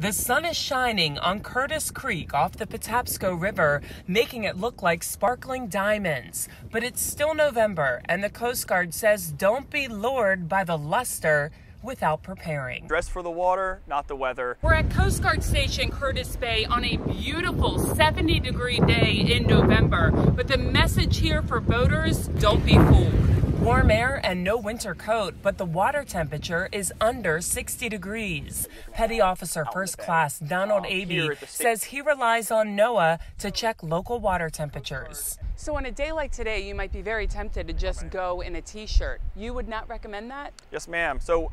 The sun is shining on Curtis Creek off the Patapsco River, making it look like sparkling diamonds. But it's still November, and the Coast Guard says don't be lured by the luster without preparing. Dress for the water, not the weather. We're at Coast Guard Station Curtis Bay on a beautiful 70-degree day in November. But the message here for boaters, don't be fooled. Warm air and no winter coat, but the water temperature is under 60 degrees. Petty Officer First Class Donald Abey says he relies on NOAA to check local water temperatures. So on a day like today, you might be very tempted to just go in a t-shirt. You would not recommend that? Yes, ma'am. So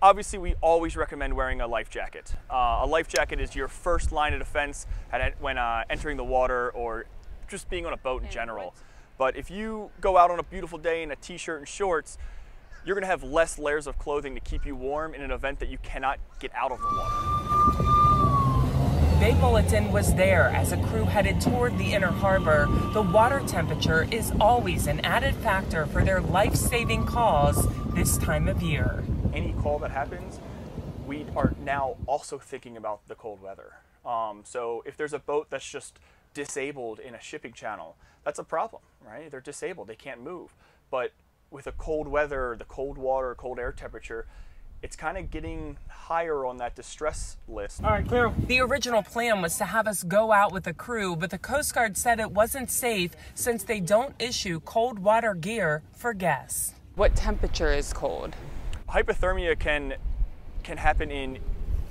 obviously we always recommend wearing a life jacket. A life jacket is your first line of defense when entering the water or just being on a boat in general. But if you go out on a beautiful day in a t-shirt and shorts, you're going to have less layers of clothing to keep you warm in an event that you cannot get out of the water. Bay Bulletin was there as a crew headed toward the inner harbor. The water temperature is always an added factor for their life-saving calls this time of year. Any call that happens, we are now also thinking about the cold weather. So if there's a boat that's just disabled in a shipping channel, that's a problem, right? They're disabled, they can't move. But with the cold weather, the cold water, cold air temperature, it's kind of getting higher on that distress list. All right, clear. The original plan was to have us go out with a crew, but the Coast Guard said it wasn't safe since they don't issue cold water gear for guests. What temperature is cold? Hypothermia can happen in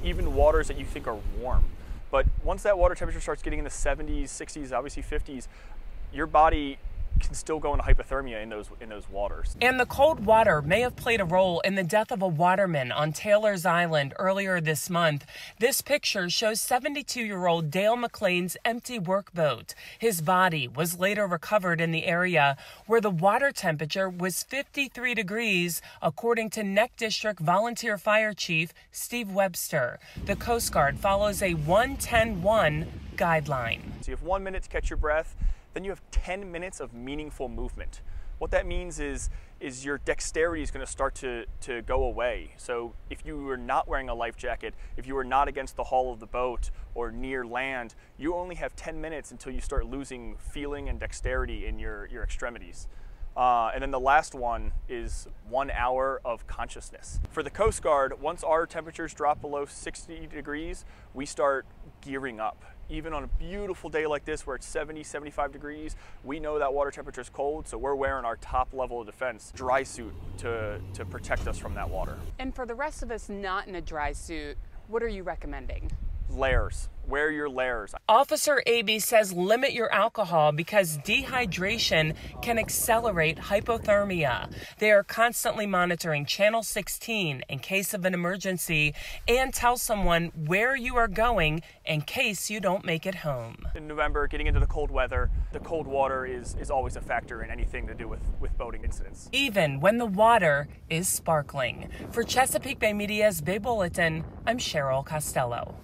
even waters that you think are warm. But once that water temperature starts getting in the 70s, 60s, obviously 50s, your body can still go into hypothermia in those waters. And the cold water may have played a role in the death of a waterman on Taylor's Island earlier this month. This picture shows 72-year-old Dale McLean's empty workboat. His body was later recovered in the area where the water temperature was 53 degrees, according to Neck District Volunteer Fire Chief Steve Webster. The Coast Guard follows a 1-10-1 guideline. So you have 1 minute to catch your breath, then you have 10 minutes of meaningful movement. What that means is your dexterity is going to start to go away. So if you are not wearing a life jacket, if you are not against the hull of the boat or near land, you only have 10 minutes until you start losing feeling and dexterity in your extremities. And then the last one is 1 hour of consciousness. For the Coast Guard, once our temperatures drop below 60 degrees, we start gearing up. Even on a beautiful day like this where it's 70, 75 degrees, we know that water temperature is cold, so we're wearing our top level of defense, dry suit, to protect us from that water. And for the rest of us not in a dry suit, what are you recommending? Layers. Wear your layers. Officer Abey says limit your alcohol because dehydration can accelerate hypothermia. They are constantly monitoring Channel 16 in case of an emergency and tell someone where you are going in case you don't make it home. In November, getting into the cold weather, the cold water is always a factor in anything to do with boating incidents. Even when the water is sparkling. For Chesapeake Bay Media's Bay Bulletin, I'm Cheryl Costello.